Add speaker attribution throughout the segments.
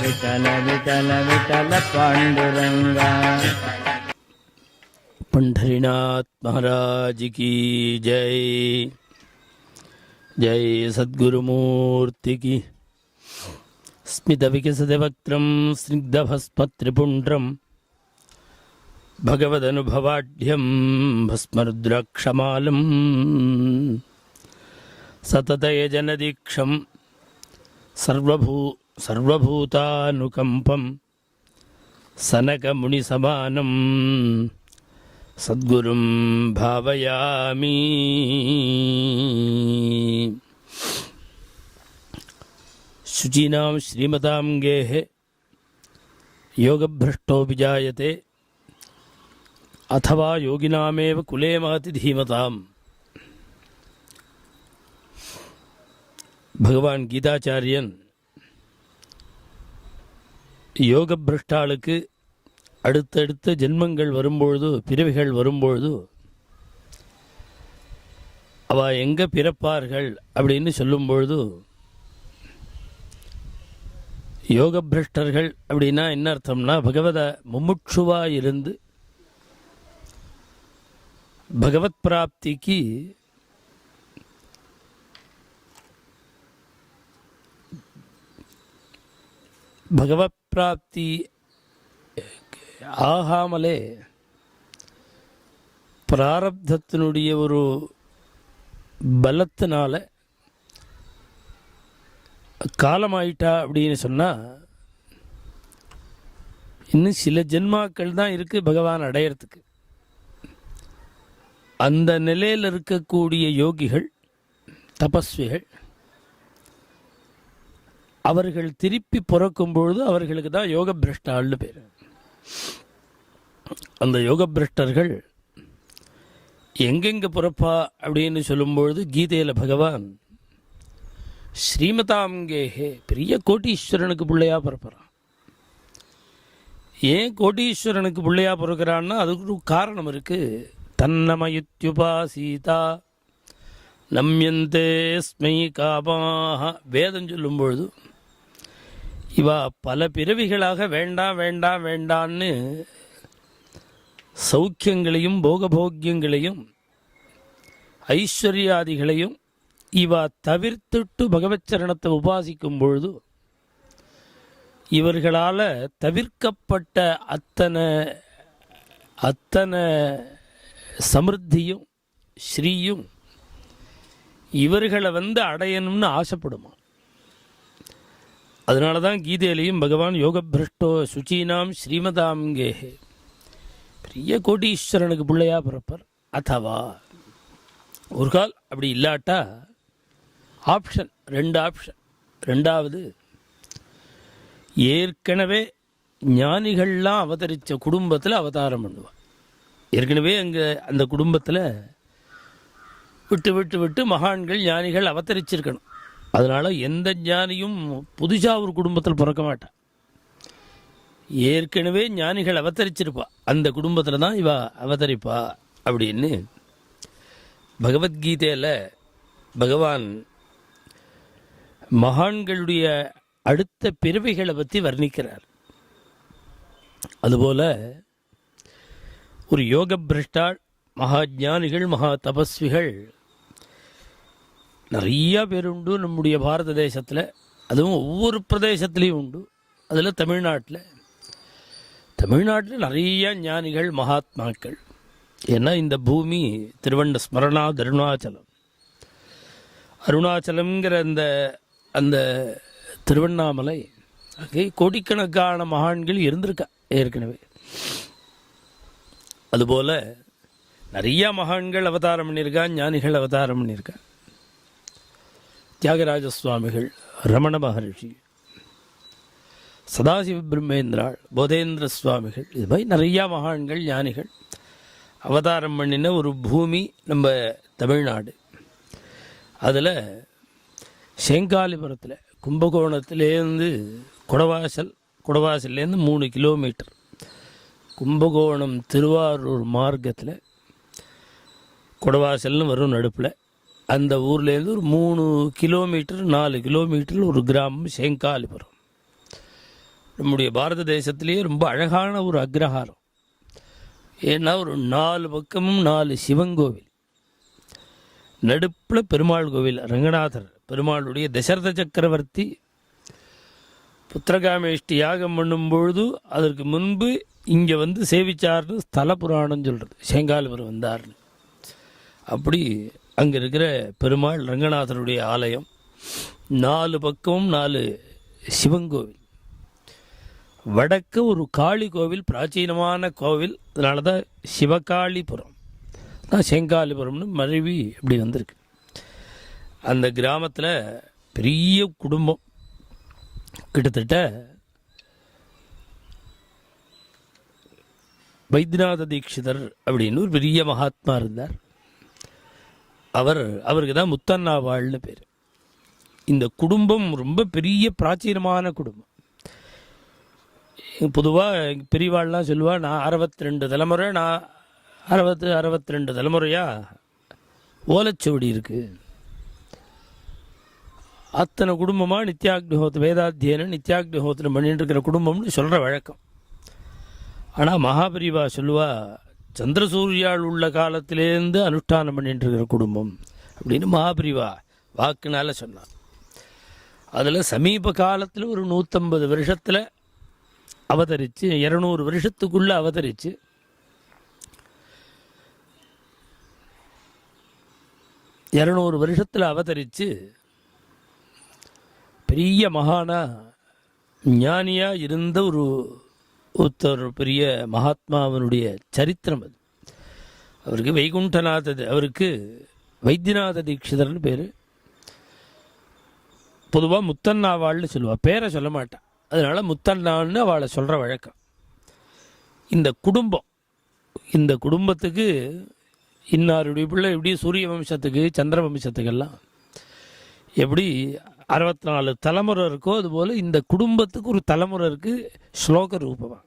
Speaker 1: विठल विठल विठल पांडुरंगा।
Speaker 2: पंढरीनाथ महाराज की जय। जय सद्गुरुमूर्ति की। स्मित विकसित वक्त्रं स्निग्धभस्मत्रिपुण्ड्रं भगवदनुभवाढ्यं भस्मरुद्राक्षमालं सततयजनदीक्षं सर्वभूतानुकम्पं सनकमुनिसमानं सद्गुरुं भावयामि। शुचीनां श्रीमतां गेः योगभ्रष्टो विजायते अथवा योगिनामेव कुले महति धीमताम्। भगवान गीताचार्यन யோகபிரஷ்டாளுக்கு அடுத்தடுத்த ஜென்மங்கள் வரும்பொழுது, பிறவிகள் வரும்பொழுது அவ எங்கே பிறப்பார்கள் அப்படின்னு சொல்லும்பொழுது, யோகபிரஷ்டர்கள் அப்படின்னா என்ன அர்த்தம்னா, பகவத முமுட்சுவாக இருந்து பகவத் பிராப்திக்கு பகவத் பிராப்தி ஆகாமலே பிராரப்தத்தினுடைய ஒரு பலத்தினால காலமாயிட்டா அப்படின்னு சொன்னால், இன்னும் சில ஜென்மாக்கள் தான் இருக்குது பகவான் அடையிறதுக்கு. அந்த நிலையில் இருக்கக்கூடிய யோகிகள், தபஸ்விகள், அவர்கள் திருப்பி பிறக்கும் பொழுது அவர்களுக்கு தான் யோக பிரஷ்டாள்னு பேர். அந்த யோக பிரஷ்டர்கள் எங்கெங்கே பிறப்பா அப்படின்னு சொல்லும்பொழுது, கீதையில் பகவான் ஸ்ரீமதாங்கேஹே பெரிய கோட்டீஸ்வரனுக்கு பிள்ளையாக பிறப்புறான். ஏன் கோட்டீஸ்வரனுக்கு பிள்ளையாக பிறக்கிறான்னா அதுக்கு ஒரு காரணம் இருக்குது. தன்னமயுத்யுபாசீதா நம்யந்தே ஸ்மை காமாக வேதம் சொல்லும்பொழுது, இவா பல பிறவிகளாக வேண்டாம் வேண்டாம் வேண்டான்னு சௌக்கியங்களையும் போகபோக்கியங்களையும் ஐஸ்வர்யாதிகளையும் இவா தவிர்த்துட்டு பகவத் சரணத்தை உபாசிக்கும் பொழுது, இவர்களால் தவிர்க்கப்பட்ட அத்தனை சமிருத்தியும் ஸ்ரீயும் இவர்களை அடையணும்னு ஆசைப்படுமா. அதனால தான் கீதையிலையும் பகவான் யோகபிரஷ்டோ சுச்சீனாம் ஸ்ரீமதாங்கேஹே பெரிய கோட்டீஸ்வரனுக்கு பிள்ளையாக பிறப்பர். அத்தவா ஒரு கால் அப்படி இல்லாட்டா ஆப்ஷன், ரெண்டு ஆப்ஷன். ரெண்டாவது, ஏற்கனவே ஞானிகள்லாம் அவதரித்த குடும்பத்தில் அவதாரம் பண்ணுவாள். ஏற்கனவே அங்கே அந்த குடும்பத்தில் விட்டு விட்டு விட்டு மகான்கள் ஞானிகள் அவதரிச்சிருக்கணும். அதனால் எந்த ஞானியும் புதுசாக ஒரு குடும்பத்தில் பிறக்க மாட்டான். ஏற்கனவே ஞானிகள் அவதரிச்சிருப்பா, அந்த குடும்பத்தில் தான் இவ அவதரிப்பா அப்படின்னு பகவத்கீதையில் பகவான் மகான்களுடைய அடுத்த பிறவிகளை பற்றி வர்ணிக்கிறார். அதுபோல் ஒரு யோக பிரஷ்டாள், மகா ஞானிகள், மகா தபஸ்விகள் நிறையா பேர் உண்டு நம்முடைய பாரத தேசத்தில். அதுவும் ஒவ்வொரு பிரதேசத்துலேயும் உண்டு. அதில் தமிழ்நாட்டில் நிறைய ஞானிகள், மகாத்மாக்கள். ஏன்னா இந்த பூமி திருவண்ட ஸ்மரணாத் அருணாச்சலம்ங்கிற அந்த திருவண்ணாமலை அங்கே கோடிக்கணக்கான மகான்கள் இருந்திருக்கா ஏற்கனவே. அதுபோல் நிறையா மகான்கள் அவதாரம் பண்ணியிருக்கா, ஞானிகள் அவதாரம் பண்ணியிருக்கா. தியாகராஜ சுவாமிகள், ரமண மகர்ஷி, சதாசிவ பிரம்மேந்திராள், போதேந்திர சுவாமிகள், இது மாதிரி நிறையா மகான்கள், ஞானிகள் அவதாரம் பண்ணின ஒரு பூமி நம்ம தமிழ்நாடு. அதில் சேங்காலிபுரத்தில் கும்பகோணத்துலேருந்து குடவாசல்லேருந்து 3 கிலோமீட்டர், கும்பகோணம் திருவாரூர் மார்க்கத்தில் குடவாசல்னு வரும் நடுப்பில், அந்த ஊர்லேருந்து ஒரு 3 கிலோமீட்டர் 4 கிலோமீட்டரில் ஒரு கிராமம் சேங்காலிபுரம். நம்முடைய பாரத தேசத்திலேயே ரொம்ப அழகான ஒரு அக்ரஹாரம். ஏன்னா ஒரு 4 பக்கமும் 4 சிவங்கோவில், நடுப்பில் பெருமாள் கோவில், ரங்கநாதர் பெருமாளுடைய தசரத சக்கரவர்த்தி புத்திரகாமேஷ்டி யாகம் பண்ணும்பொழுது அதற்கு முன்பு இங்கே வந்து சேவிச்சார்னு ஸ்தல புராணம் சொல்கிறது. சேங்காலிபுரம் வந்தார்னு. அப்படி அங்கே இருக்கிற பெருமாள் ரங்கநாதருடைய ஆலயம், 4 பக்கமும் 4 சிவங்கோவில், வடக்கு ஒரு காளி கோவில், பிராச்சீனமான கோவில். அதனால தான் சிவகாளிபுரம் தான் சேங்காலிபுரம்னு மருவி இப்படி வந்திருக்கு. அந்த கிராமத்தில் பெரிய குடும்பம், கிட்டத்தட்ட வைத்தியநாத தீட்சிதர் அப்படின்னு ஒரு பெரிய மகாத்மா இருந்தார். அவருக்கு தான் முத்தண்ணாவாள்னு பேர். இந்த குடும்பம் ரொம்ப பெரிய பிராச்சீனமான குடும்பம். பொதுவாக பெரியவாள்லாம் சொல்லுவா, நான் 62 தலைமுறை, நான் 62 தலைமுறையாக ஓலைச்சுவடி இருக்குது. அத்தனை குடும்பமாக நித்யாக்னிஹோத்திரம், வேதாத்தியனம் நித்யாக்னிஹோத்திரம் பண்ணிட்டு இருக்கிற குடும்பம்னு சொல்கிற வழக்கம். ஆனால் மகாபரிவா சொல்லுவா, சந்திரசூரியால் உள்ள காலத்திலேருந்து அனுஷ்டானம் பண்ணிட்டு இருக்கிற குடும்பம் அப்படின்னு மகாபரிவா வாக்குனால சொன்னார். அதில் சமீப காலத்தில் ஒரு 150 வருஷத்தில் அவதரித்து, 200 வருஷத்துக்குள்ளே அவதரித்து, பெரிய மகானா ஞானியாக இருந்த ஒருத்தர் பெரிய மகாத்மாவனுடைய சரித்திரம் அது. அவருக்கு வைத்தியநாத தீட்சிதர்னு பேர். பொதுவாக முத்தண்ணாவாள்னு சொல்லுவாள், பேரை சொல்ல மாட்டான். அதனால் முத்தண்ணான்னு அவளை சொல்கிற வழக்கம். இந்த குடும்பத்துக்கு இன்னாருடைய பிள்ளை எப்படி சூரிய வம்சத்துக்கு சந்திர வம்சத்துக்கெல்லாம் எப்படி 64 தலைமுறை இருக்கோ, அதுபோல் இந்த குடும்பத்துக்கு ஒரு தலைமுறை இருக்குது, ஸ்லோக ரூபமாக.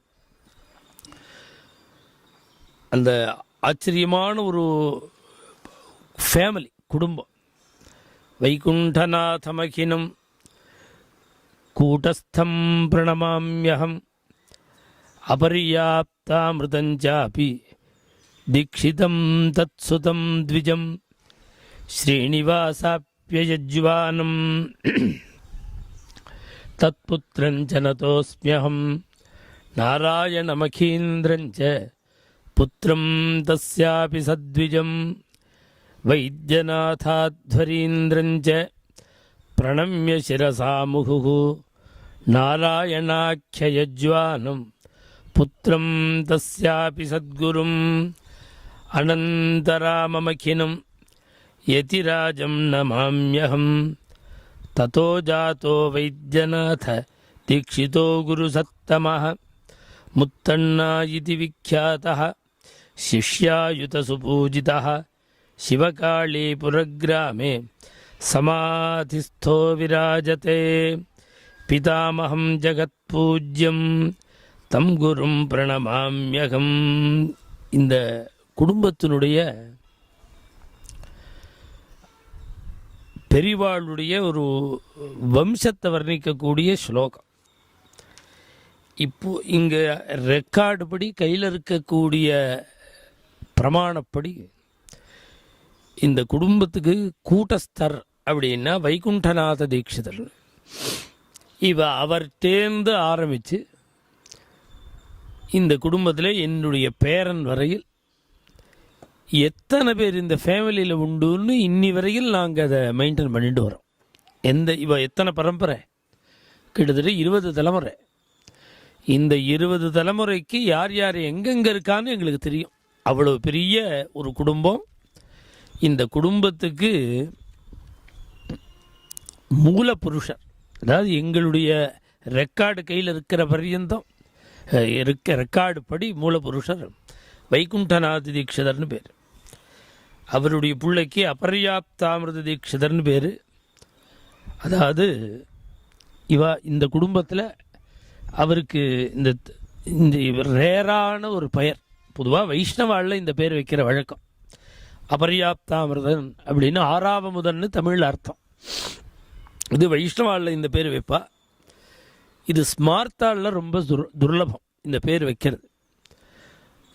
Speaker 2: அந்த ஆச்சரியமான ஒரு ஃபேமிலி, குடும்பம். வைகுண்டநாதமகினம் கூட்டஸ்தம் பிரணமாம்யகம் அபர்யாப்தாமிருதஞ்சாபி தீக்ஷிதம் தத்சுதம் த்விஜம் ஸ்ரீனிவாசாப்யயஜ்வானம் தத்புத்ரஞ்ச நதோஸ்ம்யஹம் நாராயணமகீந்திரஞ்ச புத்திரம் தஸ்யாபி சத்விஜம் வைத்தியநாதாத்வரீந்திரஞ்ச பிரணம்ய சிரசா முகுः நாராயணாख्ययज्वानं புத்திரம் தஸ்யாபி சத்குரும் அனந்தராமமகினம் யதிராஜம் நமாம்யஹம் ததோ ஜாதோ வைத்தியநாத தீக்ஷிதோ குருசத்தமः முத்தண்ணா இதி விக்யாதः சிஷ்யாயுதசுபூஜிதः சிவகாளீபுரகிராமே சமாதிஸ்தோ விராஜதே பிதாமகம் ஜகத்பூஜ்யம் தம் குரும் பிரணமாம்யகம். இந்த குடும்பத்தினுடைய பெரிவாளுடைய ஒரு வம்சத்தை வர்ணிக்கக்கூடிய ஸ்லோகம். இப்போ இங்கே ரெக்கார்டு படி, கையில் இருக்கக்கூடிய பிரமாணப்படி, இந்த குடும்பத்துக்கு கூட்டஸ்தர் அப்படின்னா வைகுண்டநாத தீட்சிதர். அவர் தேர்ந்து ஆரம்பித்து இந்த குடும்பத்தில் என்னுடைய பேரன் வரையில் எத்தனை பேர் இந்த ஃபேமிலியில் உண்டுன்னு இன்னி வரையில் நாங்கள் அதை மெயின்டைன் பண்ணிட்டு வரோம். எத்தனை பரம்பரை, கிட்டத்தட்ட 20 தலைமுறை. இந்த 20 தலைமுறைக்கு யார் யார் எங்கெங்கே இருக்கான்னு எங்களுக்கு தெரியும். அவ்வளோ பெரிய ஒரு குடும்பம். இந்த குடும்பத்துக்கு மூல புருஷர், அதாவது எங்களுடைய ரெக்கார்டு கையில் இருக்கிற பர்யந்தம் ரெக்கார்டு படி மூல புருஷர் வைகுண்டநாத தீட்சிதர்னு பேர். அவருடைய பிள்ளைக்கு அபர்யாப்தாமிருத தீட்சிதர்னு பேர். அதாவது இந்த குடும்பத்தில் அவருக்கு இந்த ரேரான ஒரு பெயர். பொதுவாக வைஷ்ணவாளில் இந்த பேர் வைக்கிற வழக்கம். அபர்யாப்தாமிருதன் அப்படின்னு 6ஆவமுதன்னு தமிழில் அர்த்தம். இது வைஷ்ணவாளில் இந்த பேர் வைப்பா. இது ஸ்மார்த்தாளில் ரொம்ப துர்லபம் இந்த பேர் வைக்கிறது.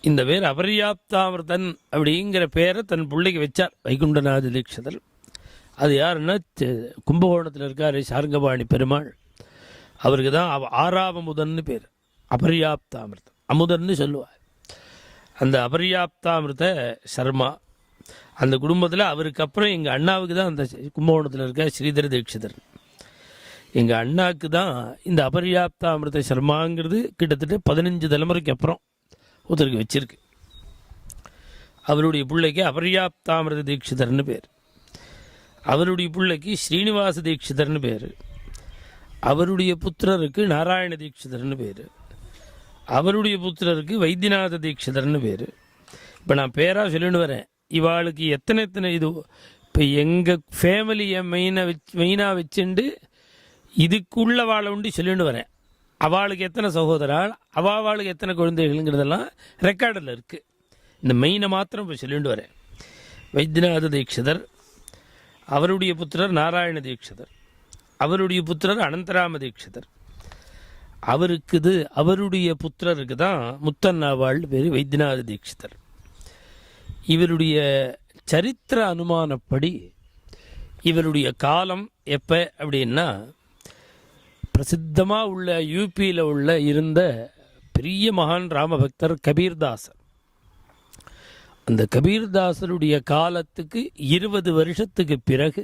Speaker 2: இந்த பேர் அபர்யாப்தாமிர்தன் அப்படிங்கிற பேரை தன் பிள்ளைக்கு வச்சார் வைகுண்டநாத தீட்சிதர். அது யாருன்னா கும்பகோணத்தில் இருக்கார் சார்ங்கபாணி பெருமாள். அவருக்கு தான் ஆறாவமுதன்னு பேர். அபர்யாப்தாமிர்தம் அமுதன்னு சொல்லுவார். அந்த அபர்யாப்தாமிர்த சர்மா அந்த குடும்பத்தில் அவருக்கு அப்புறம் எங்கள் அண்ணாவுக்கு தான் அந்த கும்பகோணத்தில் இருக்க ஸ்ரீதர தீட்சிதர். எங்கள் அண்ணாவுக்கு தான் இந்த அபர்யாப்தாமிர்த சர்மாங்கிறது கிட்டத்தட்ட 15 தலைமுறைக்கு அப்புறம் ஒருத்தருக்கு வச்சிருக்கு. அவருடைய பிள்ளைக்கு அபர்யாப்தாமிர்த தீட்சிதர்னு பேர். அவருடைய பிள்ளைக்கு ஸ்ரீனிவாச தீட்சிதர்னு பேர். அவருடைய புத்திரருக்கு நாராயண தீட்சிதர்னு பேர். அவருடைய புத்திரருக்கு வைத்தியநாத தீட்சிதர்னு பேர். இப்போ நான் பேராக சொல்லிட்டு வரேன். இவாளுக்கு எத்தனை இது இப்போ எங்கள் ஃபேமிலியை மெயினாக வச்சுண்டு இதுக்குள்ள வாழை உண்டு சொல்லிட்டு வரேன். அவளுக்கு எத்தனை சகோதரால், அவளுக்கு எத்தனை குழந்தைகள்ங்கிறதெல்லாம் ரெக்கார்டில் இருக்குது. இந்த மெயினை மாத்திரம் இப்போ சொல்லிட்டு வரேன். வைத்தியநாத தீட்சிதர், அவருடைய புத்திரர் நாராயண தீட்சிதர், அவருடைய புத்திரர் அனந்தராம தீட்சிதர். அவருடைய புத்திரருக்கு தான் முத்தன்னாவாள் பேர் வைத்தியநாத தீட்சிதர். இவருடைய சரித்திர அனுமானப்படி இவருடைய காலம் எப்போ அப்படின்னா, பிரசித்தமாக உள்ள யூபியில் இருந்த பெரிய மகான் ராமபக்தர் கபீர்தாசர். அந்த கபீர்தாசருடைய காலத்துக்கு 20 வருஷத்துக்கு பிறகு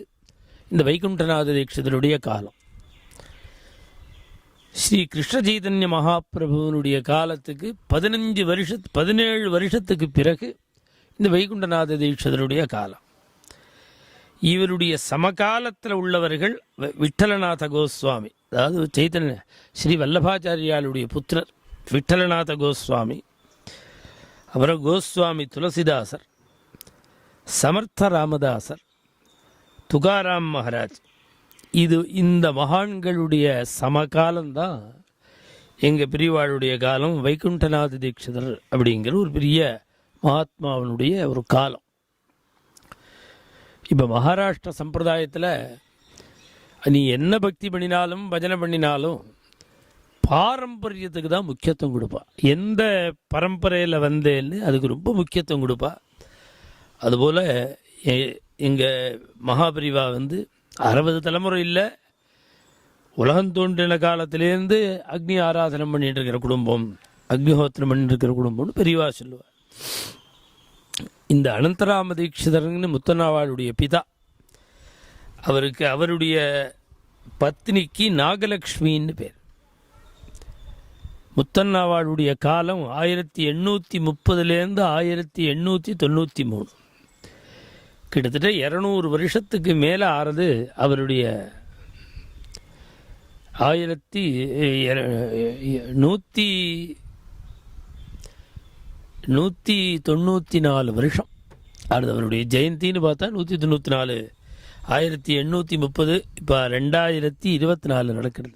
Speaker 2: இந்த வைகுண்டநாத தீட்சிதருடைய காலம். ஸ்ரீ கிருஷ்ண சைதன்ய மகாபிரபுவனுடைய காலத்துக்கு 17 வருஷத்துக்கு பிறகு இந்த வைகுண்டநாத தீட்சிதருடைய காலம். இவருடைய சமகாலத்தில் உள்ளவர்கள் விட்டலநாத கோஸ்வாமி, அதாவது சைத்தன்ய ஸ்ரீ வல்லபாச்சாரியாளுடைய புத்திரர் விட்டலநாத கோஸ்வாமி, அப்புறம் கோஸ்வாமி துளசிதாசர், சமர்த்த ராமதாசர், துகாராம் மகாராஜ். இந்த மகான்களுடைய சமகாலம்தான் எங்கள் பெரியவாளுடைய காலம். வைகுண்டநாத தீட்சிதர் அப்படிங்கிற ஒரு பெரிய மகாத்மாவனுடைய ஒரு காலம். இப்போ மகாராஷ்டிர சம்பிரதாயத்தில் நீ என்ன பக்தி பண்ணினாலும் பஜனை பண்ணினாலும் பாரம்பரியத்துக்கு தான் முக்கியத்துவம் கொடுப்பா. எந்த பரம்பரையில் வந்தேன்னு அதுக்கு ரொம்ப முக்கியத்துவம் கொடுப்பா. அதுபோல் எங்கள் மகாபிரிவா 60 தலைமுறை இல்லை, உலகம் தோன்றின காலத்திலேருந்து அக்னி ஆராதனம் பண்ணிட்டு இருக்கிற குடும்பம், அக்னிஹோத்திரம் பண்ணிட்டு இருக்கிற குடும்பம்னு பெரியவா சொல்லுவார். இந்த அனந்தராம தீட்சிதர்னு முத்தன்னாவாளுடைய பிதா, அவருடைய பத்னிக்கு நாகலக்ஷ்மின்னு பேர். முத்தன்னாவாளுடைய காலம் 1830லேருந்து 1893, கிட்டத்தட்ட 200 வருஷத்துக்கு மேலே ஆறுது. அவருடைய 194 வருஷம் ஆறுது. அவருடைய ஜெயந்தின்னு பார்த்தா 194, 1830. இப்போ 2024 நடக்கிறது.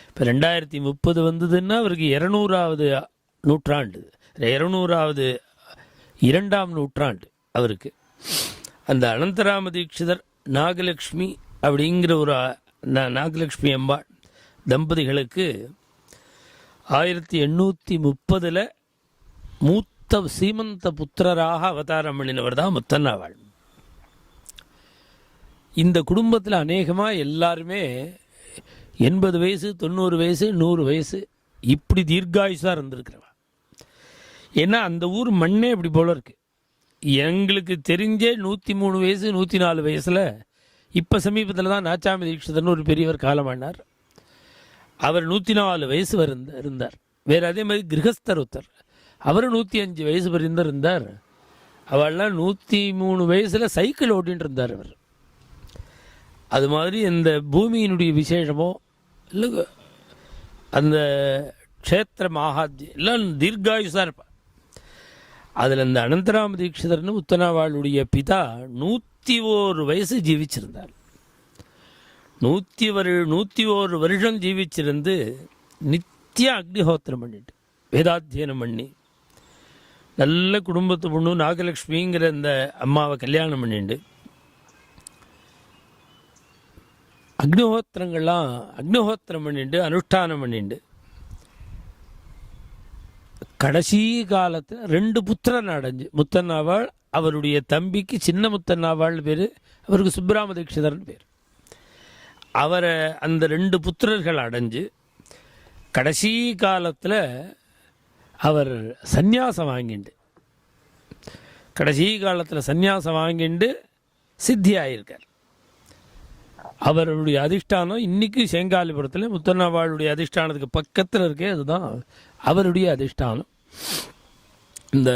Speaker 2: இப்போ 2030 வந்ததுன்னா அவருக்கு 200வது நூற்றாண்டு, 200வது 2ஆம் நூற்றாண்டு அவருக்கு. அந்த அனந்தராம தீட்சிதர் நாகலக்ஷ்மி அப்படிங்கிற ஒரு நாகலக்ஷ்மி அம்பாள் தம்பதிகளுக்கு 1830 மூத்த சீமந்த புத்திரராக அவதாரம் பண்ணினவர் தான் முத்தன்னாவாள். இந்த குடும்பத்தில் அநேகமாக எல்லாருமே 80 வயசு, 90 வயசு, 100 வயசு இப்படி தீர்காயுசாக இருந்திருக்கிறவா. ஏன்னா அந்த ஊர் மண்ணே இப்படி போல இருக்குது. எங்களுக்கு தெரிஞ்சே 103 வயசு 104 வயசில் இப்போ சமீபத்தில் தான் நாச்சாமி தீட்சிதர்னு ஒரு பெரியவர் காலமானார். அவர் 104 வயசு இருந்தார். வேறு அதே மாதிரி கிரகஸ்தர் ஒருத்தர், அவர் 105 வயசு வரையும் இருந்தார். அவள்லாம் 103 வயசில் சைக்கிள் ஓட்டின்னு இருந்தார் அவர். அது மாதிரி இந்த பூமியினுடைய விசேஷமோ இல்லை அந்த க்ஷேத்திர மகாத்யம் எல்லாம் தீர்காயுசாக இருப்பார். அதில் இந்த அனந்தராம தீட்சிதர்னு முத்தனாவாளுடைய பிதா 101 வயசு ஜீவிச்சிருந்தார். 101 வருஷம் ஜீவிச்சிருந்து நித்திய அக்னிஹோத்திரம் பண்ணிட்டு வேதாத்தியனம் பண்ணி நல்ல குடும்பத்து பொண்ணு நாகலட்சுமிங்கிற இந்த அம்மாவை கல்யாணம் பண்ணிட்டு அக்னிஹோத்திரம் பண்ணிட்டு அனுஷ்டானம் பண்ணிட்டு கடைசி காலத்தில் 2 புத்திரன் அடைஞ்சு, முத்தன்னாவாள் அவருடைய தம்பிக்கு சின்ன முத்தன்னாவாள் பேர், அவருக்கு சுப்பிராம தீட்சிதர்னு பேர். அவரை அந்த 2 புத்திரர்கள் அடைஞ்சு கடைசி காலத்தில் அவர் சந்நியாசம் வாங்கிண்டு, கடைசி காலத்தில் சந்நியாசம் வாங்கிண்டு சித்தி ஆகியிருக்கார். அவருடைய அதிஷ்டானம் இன்னைக்கு சேங்காலிபுரத்தில் முத்தன்னாவாளுடைய அதிஷ்டானத்துக்கு பக்கத்தில் இருக்கே, அதுதான் அவருடைய அதிஷ்டானம். இந்த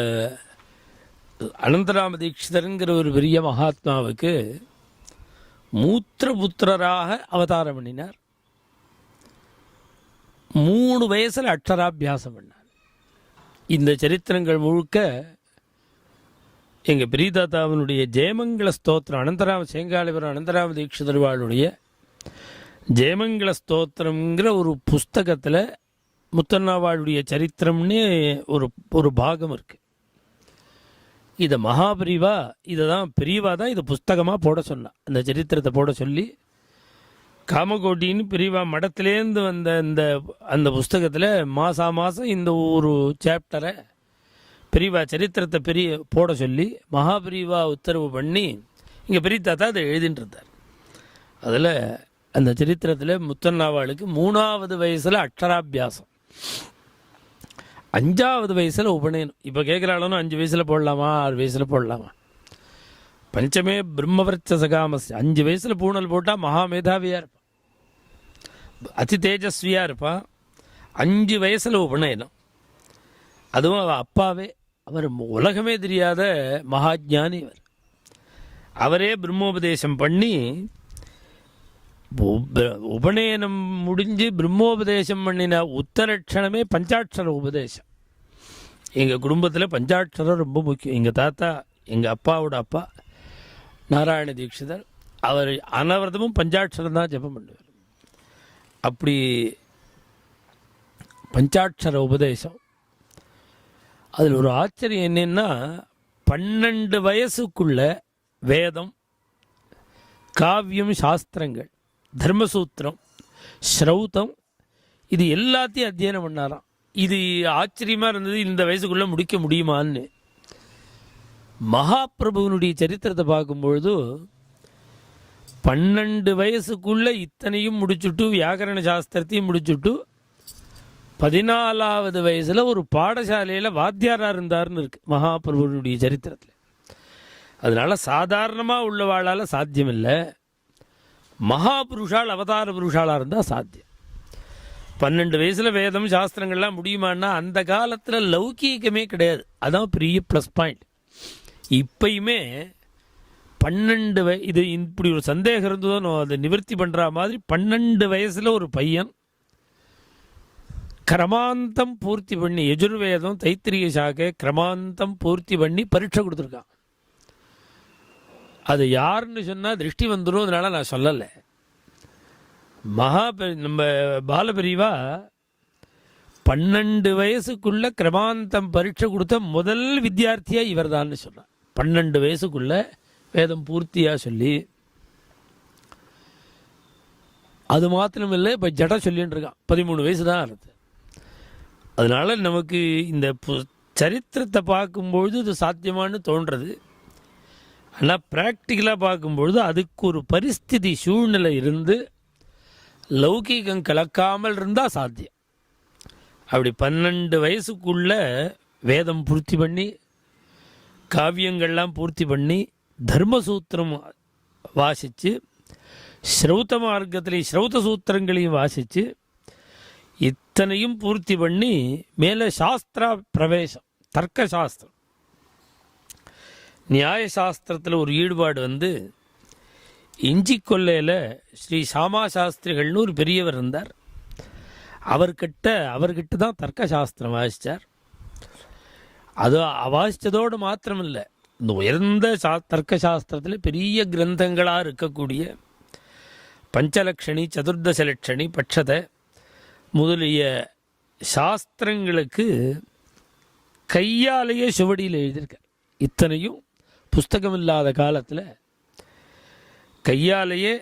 Speaker 2: அனந்தராம தீட்சிதருங்கிற ஒரு பெரிய மகாத்மாவுக்கு மூத்திரபுத்திரராக அவதாரம் பண்ணினார். 3 வயசில் அக்ஷராபியாசம் பண்ணார். இந்த சரித்திரங்கள் முழுக்க எங்கள் பிரியதாத்தாவினுடைய ஜெயமங்கல ஸ்தோத்திரம், சேங்காலிபுரம் அனந்தராம தீட்சிதர்வாளுடைய ஜெயமங்கல ஸ்தோத்திரம்ங்கிற ஒரு புஸ்தகத்தில் முத்தன்னாவாளுடைய சரித்திரம்னே ஒரு பாகம் இருக்குது. இதை மகாபிரிவா, இதை தான் பெரியவா தான் இதை புஸ்தகமாக போட சொன்னான். அந்த சரித்திரத்தை போட சொல்லி காமகோட்டின்னு பெரியவா மடத்துலேருந்து வந்த அந்த புஸ்தகத்தில் மாதம் இந்த ஒரு சாப்டரை பெரியவா சரித்திரத்தை போட சொல்லி மகாபிரிவா உத்தரவு பண்ணி இங்கே பெரிய தாத்தா அதை எழுதிட்டு இருந்தார். அதில் அந்த சரித்திரத்தில் முத்தன்னாவாளுக்கு 3வது வயசில் அக்ஷராபியாசம், 5வது வயசில் உபநயனம். இப்போ கேட்குறாலும் 5 வயசில் போடலாமா 6 வயசில் போடலாமா? பஞ்சமே பிரம்மவர்ச்ச சகாமஸ், 5 வயசில் பூணல் போட்டால் மகாமேதாவியாக இருப்பான், அதி தேஜஸ்வியாக இருப்பான். 5 வயசில் உபநயனம். அதுவும் அவள் அப்பாவே, அவர் உலகமே தெரியாத மகாஜானி, அவரே பிரம்மோபதேசம் பண்ணி உபநயனம் முடிஞ்சு பிரம்மோபதேசம் பண்ணின உத்தரட்சணமே பஞ்சாட்சர உபதேசம். எங்கள் குடும்பத்தில் பஞ்சாட்சரம் ரொம்ப முக்கியம். எங்கள் தாத்தா, எங்கள் அப்பாவோட அப்பா நாராயண தீட்சிதர், அவர் அனவரதமும் பஞ்சாட்சரம் தான் ஜெபம் பண்ணுவார். அப்படி பஞ்சாட்சர உபதேசம். அதில் ஒரு ஆச்சரியம் என்னென்னா, 12 வயசுக்குள்ள வேதம், காவியம், சாஸ்திரங்கள், தர்மசூத்திரம், ஸ்ரௌதம், இது எல்லாத்தையும் அத்தியனம் பண்ணாராம். இது ஆச்சரியமாக இருந்தது, இந்த வயசுக்குள்ளே முடிக்க முடியுமான்னு. மகாபிரபுவனுடைய சரித்திரத்தை பார்க்கும்பொழுது 12 வயசுக்குள்ளே இத்தனையும் முடிச்சுட்டு, வியாக்கரண சாஸ்திரத்தையும் முடிச்சுட்டு 14வது வயசில் ஒரு பாடசாலையில் வாத்தியாராக இருந்தார்னு இருக்குது மகாபிரபுவனுடைய சரித்திரத்தில். அதனால் சாதாரணமாக உள்ளவாளால் சாத்தியமில்லை, மகாபுருஷால் அவதார புருஷாலாக இருந்தால் சாத்தியம். 12 வயசில் வேதம் சாஸ்திரங்கள்லாம் முடியுமான்னா அந்த காலத்தில் லௌகீகமே கிடையாது. அதான் பெரிய ப்ளஸ் பாயிண்ட். இப்பயுமே 12 இது இப்படி ஒரு சந்தேகம் இருந்ததோ அதை நிவர்த்தி பண்ணுற மாதிரி 12 வயசில் ஒரு பையன் கிரமாந்தம் பூர்த்தி பண்ணி, யஜுர்வேதம் தைத்திரிய சாகை கிரமாந்தம் பூர்த்தி பண்ணி பரீட்சை கொடுத்துருக்கான். அது யாருன்னு சொன்னால் திருஷ்டி வந்துடும், அதனால் நான் சொல்லலை. நம்ம பாலபிரிவா 12 வயசுக்குள்ள கிரமாந்தம் பரீட்சை கொடுத்த முதல் வித்தியார்த்தியாக இவர் தான் சொன்னார். 12 வயசுக்குள்ள வேதம் பூர்த்தியாக சொல்லி, அது மாத்திரமில்லை, இப்போ ஜட சொல்லின்னு இருக்கான். 13 வயசு தான் இருக்குது. அதனால் நமக்கு இந்த சரித்திரத்தை பார்க்கும்பொழுது இது சாத்தியமானு தோன்றது. ஆனால் ப்ராக்டிக்கலாக பார்க்கும்பொழுது அதுக்கு ஒரு பரிஸ்திதி சூழ்நிலை இருந்து லௌகீகம் கலக்காமல் இருந்தால் சாத்தியம். அப்படி 12 வயசுக்குள்ள வேதம் பூர்த்தி பண்ணி, காவியங்கள்லாம் பூர்த்தி பண்ணி, தர்மசூத்திரம் வாசித்து, ஸ்ரௌத மார்க்கத்திலே ஸ்ரௌத சூத்திரங்களையும் வாசித்து, இத்தனையும் பூர்த்தி பண்ணி மேலே சாஸ்திரா பிரவேசம், தர்க்க சாஸ்திரம், நியாயசாஸ்திரத்தில் ஒரு ஈடுபாடு வந்து இஞ்சி கொல்லையில் ஸ்ரீ சாமா சாஸ்திரிகள்னு ஒரு பெரியவர் இருந்தார். அவர்கிட்ட தான் தர்க்க சாஸ்திரம் வாசித்தார். அது வாசித்ததோடு மாத்திரமில்லை, இந்த உயர்ந்த தர்க்க சாஸ்திரத்தில் பெரிய கிரந்தங்களாக இருக்கக்கூடிய பஞ்சலக்ஷணி, சதுர்தசலட்சணி, பட்சதை முதலிய சாஸ்திரங்களுக்கு கையாலேயே சுவடியில் எழுதியிருக்கார். இத்தனையும் புஸ்தகம் இல்லாத காலத்தில் கையாலேயே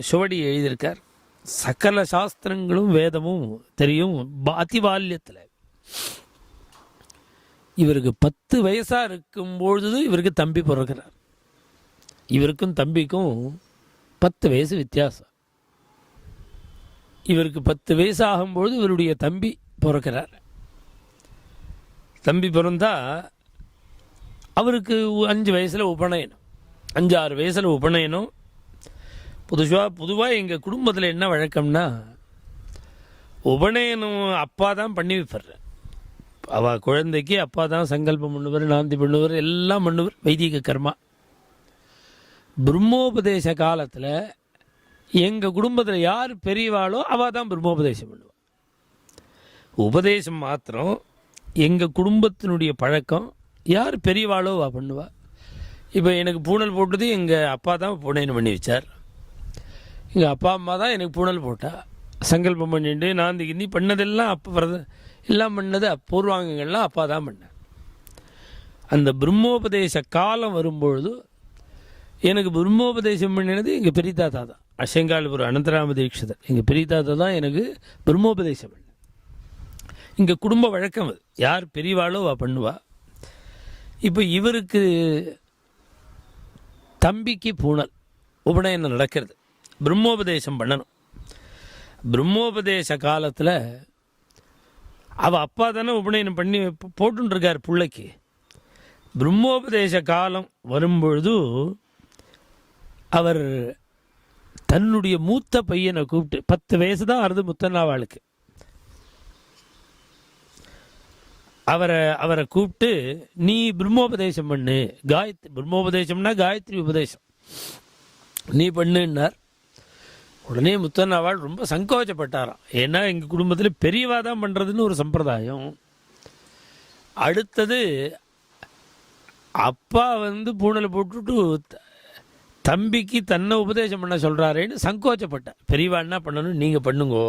Speaker 2: சுவடி எழுதியிருக்கார். சகல சாஸ்திரங்களும் வேதமும் தெரியும். அதிபால்யத்தில் இவருக்கு 10 வயசாக இருக்கும்பொழுது இவருக்கு தம்பி பிறக்கிறார். இவருக்கும் தம்பிக்கும் 10 வயசு வித்தியாசம். இவருக்கு 10 வயசு ஆகும்பொழுது இவருடைய தம்பி பிறக்கிறார். தம்பி பிறந்தா அவருக்கு 5 வயசில் உபநயனம், 5-6 வயசில் உபநயனம். பொதுவாக எங்கள் குடும்பத்தில் என்ன வழக்கம்னா, உபநயனம் அப்பா தான் பண்ணி வைப்பார். அவள் குழந்தைக்கு அப்பா தான் சங்கல்பம் பண்ணுவார், நாந்தி பண்ணுவார், எல்லாம் பண்ணுவார், வைதிக கர்மா. பிரம்மோபதேச காலத்தில் எங்கள் குடும்பத்தில் யார் பெரியவாளோ அவள் தான் பிரம்மோபதேசம் பண்ணுவாள். உபதேசம் மாத்திரம் எங்கள் குடும்பத்தினுடைய பழக்கம், யார் பெரியவாளோ அவள் பண்ணுவாள். இப்போ எனக்கு பூணல் போட்டது எங்கள் அப்பா தான் புனையனம் பண்ணி வச்சார். எங்கள் அப்பா அம்மா தான் எனக்கு பூணல் போட்டா. சங்கல்பம் பண்ணிட்டு நாந்தி கிந்தி பண்ணதெல்லாம் அப்போ எல்லாம் பண்ணது பூர்வாங்கங்கள்லாம் அப்பா தான் பண்ணேன். அந்த பிரம்மோபதேச காலம் வரும்பொழுது எனக்கு பிரம்மோபதேசம் பண்ணினது எங்கள் பெரிய தாத்தா தான். அசங்காலிபுரம் அனந்தராம தீட்சிதர் எங்கள் பெரிய தாத்தா தான் எனக்கு பிரம்மோபதேசம் பண்ண. இங்கே குடும்ப வழக்கம் அது, யார் பெரியவாளோ அவள் பண்ணுவா. இப்போ இவருக்கு தம்பிக்கு பூணல் உபநயனம் நடக்கிறது, பிரம்மோபதேசம் பண்ணணும். பிரம்மோபதேச காலத்தில் அவள் அப்பா தானே உபநயனம் பண்ணி போட்டுருக்கார் பிள்ளைக்கு. பிரம்மோபதேச காலம் வரும்பொழுது அவர் தன்னுடைய மூத்த பையனை கூப்பிட்டு, 10 வயசு தான் ஆறுது முத்தண்ணாவாளுக்கு, அவரை கூப்பிட்டு நீ பிரம்மோபதேசம் பண்ணு, பிரம்மோபதேசம்னா காயத்ரி உபதேசம் நீ பண்ணுன்னார். உடனே முத்தண்ணாவாள் ரொம்ப சங்கோச்சப்பட்டாராம். ஏன்னா எங்கள் குடும்பத்தில் பெரியவா தான் பண்ணுறதுன்னு ஒரு சம்பிரதாயம். அடுத்தது அப்பா பூணலை போட்டுட்டு தம்பிக்கு தன்னை உபதேசம் பண்ண சொல்கிறாரேன்னு சங்கோச்சப்பட்டேன். பெரியவா என்ன பண்ணணும், நீங்கள் பண்ணுங்கோ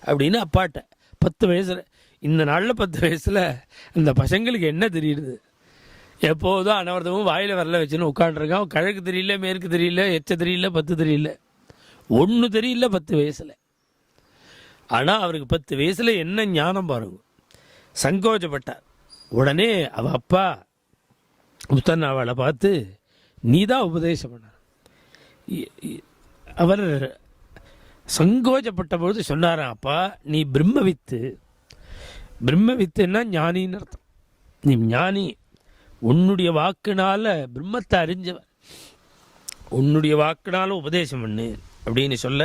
Speaker 2: அப்படின்னு அப்பாட்ட. 10 வயசில், இந்த நாளில் 10 வயசில் அந்த பசங்களுக்கு என்ன தெரியுது? எப்போதும் அனவர்த்தமும் வாயில் வரல வச்சுன்னு உட்காண்டிருக்கான். கிழக்கு தெரியல, மேற்கு தெரியல, எச்ச தெரியல, 10 தெரியல, ஒன்று தெரியல 10 வயசில். ஆனால் அவருக்கு 10 வயசில் என்ன ஞானம் பாருங்க. சங்கோச்சப்பட்டார். உடனே அவள் அப்பா முத்தண்ணாவாளை பார்த்து நீ தான் உபதேசம் பண்ண. அவர் சங்கோச்சப்பட்ட பொழுது சொன்னாராம், அப்பா நீ பிரம்மவித்து, பிரம்மவித்துன்னா ஞானின்னு அர்த்தம். நீ ஞானி, உன்னுடைய வாக்குனால பிரம்மத்தை அறிஞ்சவர், உன்னுடைய வாக்குனால உபதேசம் பண்ணு அப்படின்னு சொல்ல,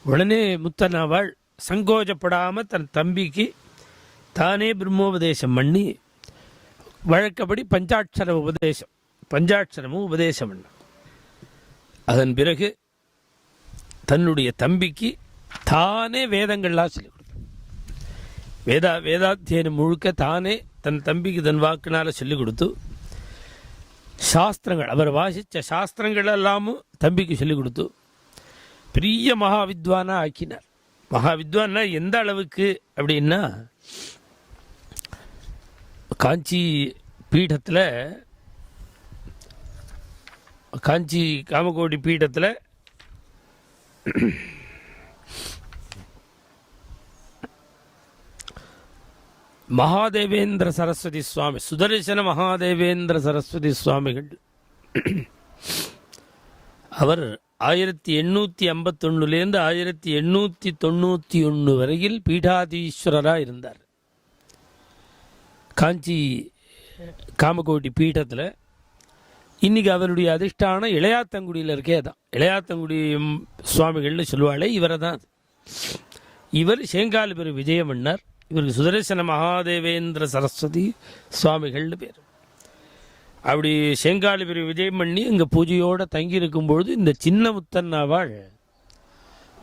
Speaker 2: உடனே முத்தண்ணாவாள் சங்கோச்சப்படாமல் தன் தம்பிக்கு தானே பிரம்மோபதேசம் பண்ணி வழக்கப்படி பஞ்சாட்சரமும் உபதேசம் பண்ண. அதன் பிறகு தன்னுடைய தம்பிக்கு தானே வேதங்கள்லாம் சொல்லிக் கொடுத்தார். வேதாத்தியனம் முழுக்க தானே தன் தம்பிக்கு தன் வாக்குனால சொல்லிக் கொடுத்து, சாஸ்திரங்கள் அவர் வாசித்த சாஸ்திரங்கள் எல்லாமும் தம்பிக்கு சொல்லிக் கொடுத்து பெரிய மகாவித்வானா ஆக்கினார். மகாவித்வான்னா எந்த அளவுக்கு அப்படின்னா, காஞ்சி பீடத்தில், காஞ்சி காமகோடி பீடத்தில் மகாதேவேந்திர சரஸ்வதி சுவாமி, சுதர்சன மகாதேவேந்திர சரஸ்வதி சுவாமிகள், அவர் 1851 1891 வரையில் பீடாதீஸ்வரராக இருந்தார். காஞ்சி காமகோட்டி பீடத்தில். இன்றைக்கி அவருடைய அதிஷ்டானம் இளையாத்தங்குடியில் இருக்கே தான், இளையாத்தங்குடி சுவாமிகள்னு சொல்லுவாளே இவரை தான். இவர் சேங்காலிபுரம் விஜயம் பண்ணார். இவருக்கு சுதர்சன மகாதேவேந்திர சரஸ்வதி சுவாமிகள்னு பேர். அப்படி சேங்காலிபுரம் விஜயம் பண்ணி இங்கே பூஜையோடு தங்கியிருக்கும்பொழுது இந்த சின்ன முத்தண்ணாவாள்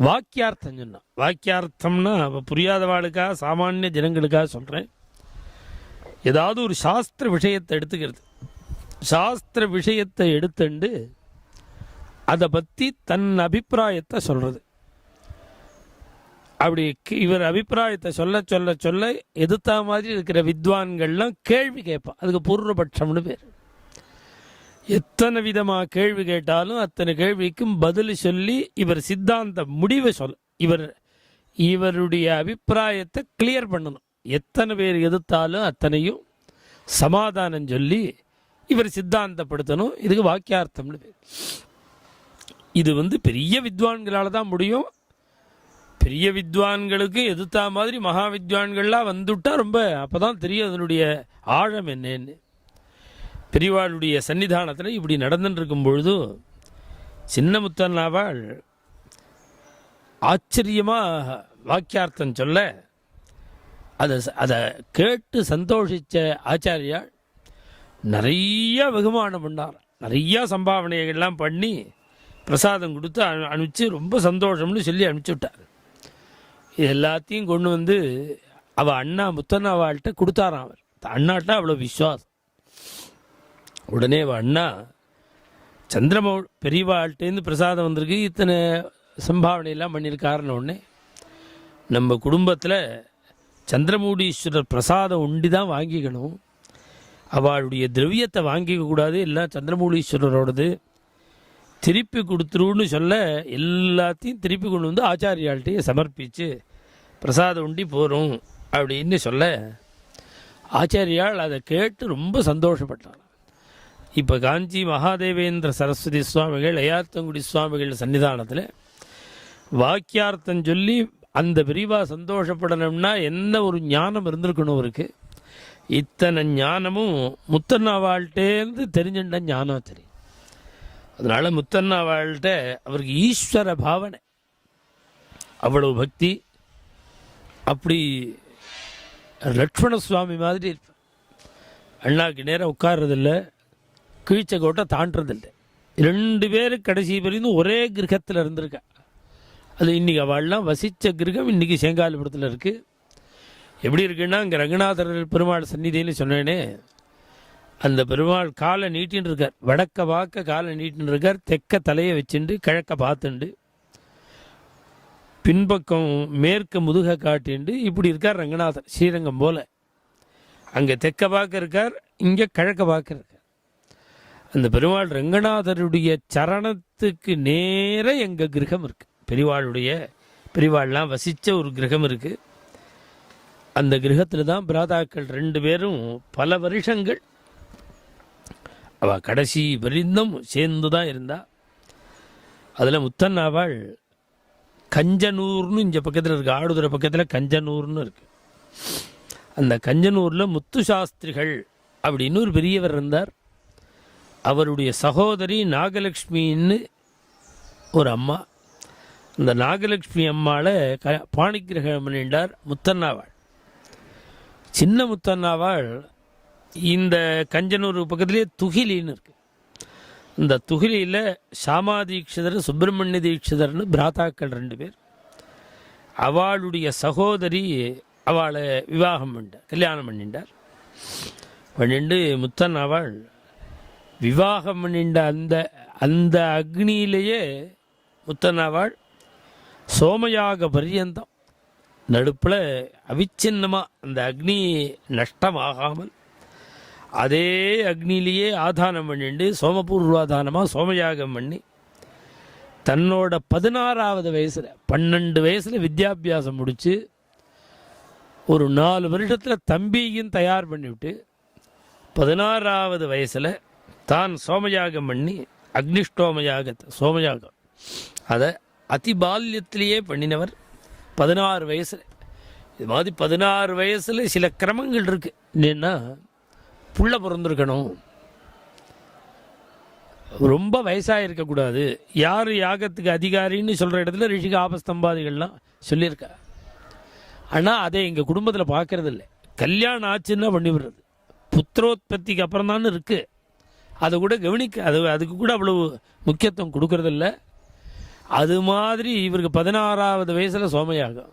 Speaker 2: வாக்கியார்த்தம் சொன்னான். வாக்கியார்த்தம்னா புரியாதவாளுக்காக, சாமானிய ஜனங்களுக்காக சொல்கிறேன். ஏதாவது ஒரு சாஸ்திர விஷயத்தை எடுத்துக்கிறது, சாஸ்திர விஷயத்தை எடுத்துண்டு அதை பற்றி தன் அபிப்பிராயத்தை சொல்கிறது. அப்படி இவர் அபிப்பிராயத்தை சொல்ல சொல்ல சொல்ல எதிர்த்த மாதிரி இருக்கிற வித்வான்கள்லாம் கேள்வி கேட்பான். அதுக்கு பூர்வபட்சம்னு பேர். எத்தனை விதமாக கேள்வி கேட்டாலும் அத்தனை கேள்விக்கும் பதில் சொல்லி இவர் சித்தாந்த முடிவை இவருடைய அபிப்பிராயத்தை கிளியர் பண்ணணும். எத்தனை பேர் எதிர்த்தாலும் அத்தனையும் சமாதானம் சொல்லி இவர் சித்தாந்தப்படுத்தணும். இதுக்கு வாக்கியார்த்தம்னு பேர். இது பெரிய வித்வான்களால் தான் முடியும். பெரிய வித்வான்களுக்கு எதிர்த்தா மாதிரி மகா வித்வான்கள்லாம் வந்துவிட்டா ரொம்ப அப்போ தான் தெரியும் அதனுடைய ஆழம் என்னன்னு. பெரியவாளுடைய சன்னிதானத்தில் இப்படி நடந்துட்டு இருக்கும் பொழுது சின்ன முத்தண்ணாவாள் ஆச்சரியமாக வாக்கியார்த்தம் சொல்ல அதை கேட்டு சந்தோஷித்த ஆச்சாரியால் நிறைய வெகுமானம் பண்ணார். நிறையா சம்பாவனைகள்லாம் பண்ணி பிரசாதம் கொடுத்து அனுப்பிச்சு ரொம்ப சந்தோஷம்னு சொல்லி அனுப்பிச்சி விட்டார். இது எல்லாத்தையும் கொண்டு வந்து அவள் அண்ணா முத்தண்ணாவாள்கிட்ட கொடுத்தாராம். அவர் அண்ணாட்ட அவ்வளோ விஸ்வாசம். உடனே அவள் அண்ணா பெரியவாள்கிட்டேருந்து பிரசாதம் வந்திருக்கு, இத்தனை சம்பாவனையெல்லாம் பண்ணியிருக்காருன்னு உடனே நம்ம குடும்பத்தில் சந்திரமூடீஸ்வரர் பிரசாதம் உண்டி தான் வாங்கிக்கணும், அவளுடைய திரவியத்தை வாங்கிக்க கூடாது, எல்லாம் சந்திரமூடீஸ்வரரோடது, திருப்பி கொடுத்துருன்னு சொல்ல எல்லாத்தையும் திருப்பி கொண்டு வந்து ஆச்சாரியாள்கிட்டையே சமர்ப்பித்து பிரசாதம் உண்டி போகிறோம் அப்படின்னு சொல்ல ஆச்சாரியால் அதை கேட்டு ரொம்ப சந்தோஷப்பட்டார். இப்போ காஞ்சி மகாதேவேந்திர சரஸ்வதி சுவாமிகள் ஐயாத்தங்குடி சுவாமிகள் சன்னிதானத்தில் வாக்கியார்த்தம் சொல்லி அந்த பிரிவா சந்தோஷப்படணும்னா என்ன ஒரு ஞானம் இருந்திருக்கணும் அவருக்கு. இத்தனை ஞானமும் முத்தண்ணாவாள்கிட்டேருந்து தெரிஞ்சுட்ட ஞானம் தெரியும். அதனால் முத்தண்ணாவாள்கிட்ட அவருக்கு ஈஸ்வர பாவனை, அவ்வளவு பக்தி. அப்படி லட்சுமண சுவாமி மாதிரி இருப்பார். அண்ணாக்கு நேரம் உட்கார்றதில்லை, கீழ்ச்ச கோட்டை தாண்டதில்லை. 2 பேரும் கடைசி வரைக்கும் ஒரே கிரகத்தில் இருந்திருக்கா. அது இன்றைக்கி அவள்லாம் வசித்த கிரகம் இன்றைக்கி சேங்காலிபுரத்தில் இருக்குது. எப்படி இருக்குன்னா இங்கே ரங்கநாதர் பெருமாள் சந்நிதின்னு சொன்னேனே, அந்த பெருமாள் காலை நீட்டின்னு இருக்கார், வடக்க பார்க்க காலை நீட்டின்னு இருக்கார், தெற்க தலையை வச்சுண்டு கிழக்க பார்த்துண்டு பின்பக்கம் மேற்க முதுக காட்டிண்டு இப்படி இருக்கார் ரங்கநாதர். ஸ்ரீரங்கம் போல் அங்கே தெற்க பார்க்க இருக்கார், இங்கே கிழக்க பார்க்க இருக்கார். அந்த பெருமாள் ரங்கநாதருடைய சரணத்துக்கு நேர எங்கள் கிரகம் இருக்குது. பெரியவாள்லாம் வசித்த ஒரு கிரகம் இருக்குது. அந்த கிரகத்தில் தான் பிராதாக்கள் 2 பேரும் பல வருஷங்கள் அவள் கடைசி வரிந்தும் சேர்ந்து தான் இருந்தா. அதில் முத்தண்ணாவாள் கஞ்சனூர்னு இங்கே பக்கத்தில் இருக்குது, ஆடுதுறை பக்கத்தில் கஞ்சனூர்னு இருக்குது. அந்த கஞ்சனூரில் முத்து சாஸ்திரிகள் அப்படின்னு ஒரு பெரியவர் இருந்தார். அவருடைய சகோதரி நாகலட்சுமின்னு ஒரு அம்மா. அந்த நாகலட்சுமி அம்மாவை பாணிக்கிரகம் பண்ணிட்டார் முத்தண்ணாவாள். சின்ன முத்தண்ணாவாள் இந்த கஞ்சனூர் பக்கத்துலேயே துகிலின்னு இருக்குது. இந்த துகிலியில் சாமா தீட்சிதர் சுப்பிரமணிய தீட்சிதர்னு பிராதாக்கள் 2 பேர். அவளுடைய சகோதரி அவளை விவாகம் பண்ணிட்டார், கல்யாணம் பண்ணிட்டார். பண்ணிட்டு முத்தண்ணாவாள் விவாகம் பண்ணிட்ட அந்த அக்னியிலேயே முத்தண்ணாவாள் சோமயாக பரியந்தம் நடுப்பில் அவிச்சின்னமாக அந்த அக்னி நஷ்டமாகாமல் அதே அக்னியிலேயே ஆதானம் பண்ணிட்டு சோமபூர்வாதானமாக சோமயாகம் பண்ணி தன்னோட 16வது வயசில் 12 வயசில் வித்யாபியாசம் முடித்து ஒரு 4 வருஷத்தில் தம்பியும் தயார் பண்ணிவிட்டு 16வது வயசில் தான் சோமயாகம் பண்ணி சோமயாகம் அதை அதிபால்யத்திலேயே பண்ணினவர் 16 வயசில். இது மாதிரி 16 வயசில் சில கிரமங்கள் இருக்குது. என்னென்னா புள்ள பிறந்திருக்கணும், ரொம்ப வயசாக இருக்கக்கூடாது, யார் யாகத்துக்கு அதிகாரின்னு சொல்கிற இடத்துல ரிஷிக ஆபஸ்தம்பாதிகள்லாம் சொல்லியிருக்கா. ஆனால் அதை எங்கள் குடும்பத்தில் பார்க்கறதில்ல. கல்யாணம் ஆச்சுன்னா பண்ணி விடுறது, புத்திரோத்பத்திக்கு அப்புறம் தான் இருக்குது. அதை கூட அதுக்கு கூட அவ்வளவு முக்கியத்துவம் கொடுக்கறதில்ல. அது மாதிரி இவருக்கு 16வது வயசில் சோமயாகம்.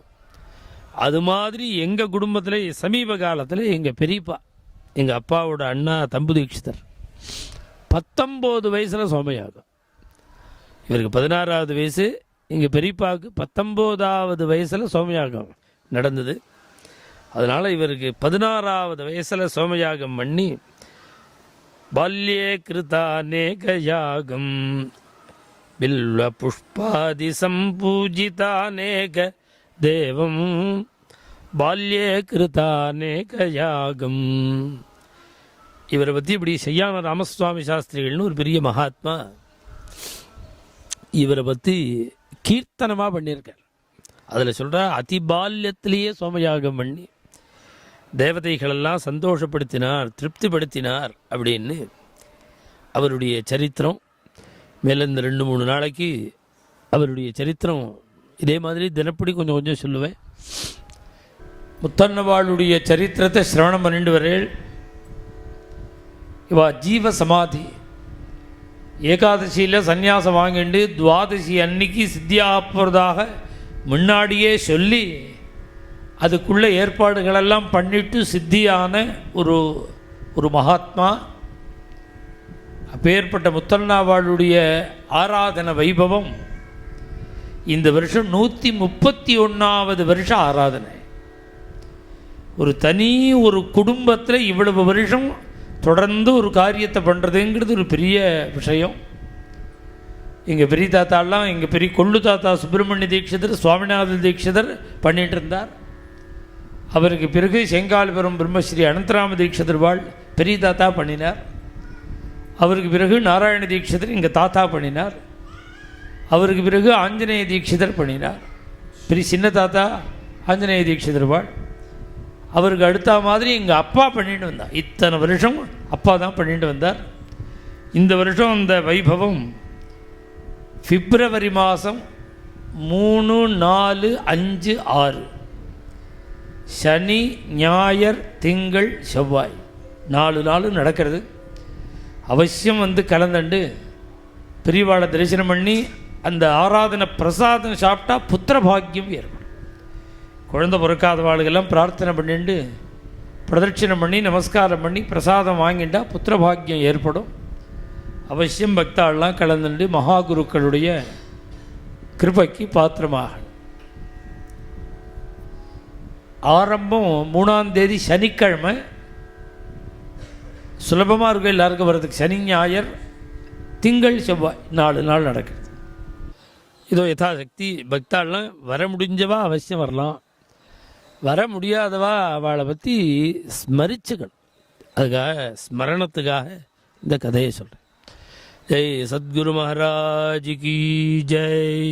Speaker 2: அது மாதிரி எங்கள் குடும்பத்தில் சமீப காலத்தில் எங்கள் பெரியப்பா, எங்கள் அப்பாவோட அண்ணா தம்பு தீட்சிதர் 19 வயசில் சோமயாகம். இவருக்கு 16வது வயசு, எங்கள் பெரியப்பாவுக்கு 19வது வயசில் சோமயாகம் நடந்தது. அதனால் இவருக்கு 16வது வயசில் சோமயாகம் பண்ணி பால்யே கிருதானேகயாகம் பில்வ புஷ்பாதி சம்பூஜிதானேக தேவம் பால்யே கிருதானேகயாகம். இவரை பற்றி இப்படி செய்யான ராமசுவாமி சாஸ்திரிகள்னு ஒரு பெரிய மகாத்மா இவரை பற்றி கீர்த்தனமாக பண்ணியிருக்கார். அதில் சொல்கிற அதிபால்யத்திலேயே சோமயாகம் பண்ணி தேவதைகளெல்லாம் சந்தோஷப்படுத்தினார், திருப்திப்படுத்தினார் அப்படின்னு அவருடைய சரித்திரம். மேலே இந்த 2-3 நாளைக்கு அவருடைய சரித்திரம் இதே மாதிரி தினப்படி கொஞ்சம் கொஞ்சம் சொல்லுவேன். முத்தன்னவாளுடைய சரித்திரத்தை சிரவணம் பண்ணிட்டு வரேள். இவா ஜீவ சமாதி ஏகாதசியில் சந்நியாசம் வாங்கிட்டு துவாதசி அன்னைக்கு சித்தியாக போகிறதாக முன்னாடியே சொல்லி அதுக்குள்ளே ஏற்பாடுகளெல்லாம் பண்ணிட்டு சித்தியான ஒரு மகாத்மா. அப்பேற்பட்ட முத்தன்னாவாளுடைய ஆராதன வைபவம் இந்த வருஷம் 131வது வருஷ ஆராதனை. ஒரு குடும்பத்தில் இவ்வளவு வருஷம் தொடர்ந்து ஒரு காரியத்தை பண்ணுறதுங்கிறது ஒரு பெரிய விஷயம். எங்கள் பெரிய தாத்தாலாம் எங்கள் பெரிய கொள்ளு தாத்தா சுப்பிரமணிய தீட்சிதர், சுவாமிநாத தீட்சிதர் பண்ணிகிட்டு இருந்தார். அவருக்கு பிறகு செங்கால்புரம் பிரம்மஸ்ரீ அனந்தராம தீட்சிதர் வாழ் பெரிய தாத்தா பண்ணினார். அவருக்கு பிறகு நாராயண தீட்சிதர் எங்கள் தாத்தா பண்ணினார். அவருக்கு பிறகு ஆஞ்சநேய தீட்சிதர் பண்ணினார். பெரிய சின்ன தாத்தா ஆஞ்சநேய தீட்சிதர் வாழ். அவருக்கு அடுத்த மாதிரி எங்கள் அப்பா பண்ணிட்டு வந்தார். இத்தனை வருஷம் அப்பா தான் பண்ணிட்டு வந்தார். இந்த வருஷம் அந்த வைபவம் பிப்ரவரி மாதம் 3, 4, 5, 6 சனி, ஞாயிறு, திங்கள், செவ்வாய் 4 நாள் நடக்கிறது. அவசியம் வந்து கலந்துண்டு பெரியவாளை தரிசனம் பண்ணி அந்த ஆராதனை பிரசாதம் சாப்பிட்டா புத்திர பாக்கியம் ஏற்படும். குழந்தை பிறக்காதவாளுக்கெல்லாம் பிரார்த்தனை பண்ணிட்டு பிரதட்சிணம் பண்ணி நமஸ்காரம் பண்ணி பிரசாதம் வாங்கிட்டா புத்திர பாக்கியம் ஏற்படும். அவசியம் பக்தாள்லாம் கலந்துண்டு மகாகுருக்களுடைய கிருபைக்கு பாத்திரமாக. ஆரம்பம் 3ஆம் தேதி சனிக்கிழமை. சுலபமாக இருக்கும் எல்லாருக்கும் வர்றதுக்கு. சனி, ஞாயிறு, திங்கள், செவ்வாய் 4 நாள் நடக்குது. இதோ யதாசக்தி பக்தாள்லாம் வர முடிஞ்சவா அவசியம் வரலாம். வர முடியாதவா அவளை பற்றி ஸ்மரிச்சுக்கணும். அதுக்காக ஸ்மரணத்துக்காக இந்த கதையை சொல்கிறேன். ஜெய் சத்குரு மகாராஜ் கி ஜெய்.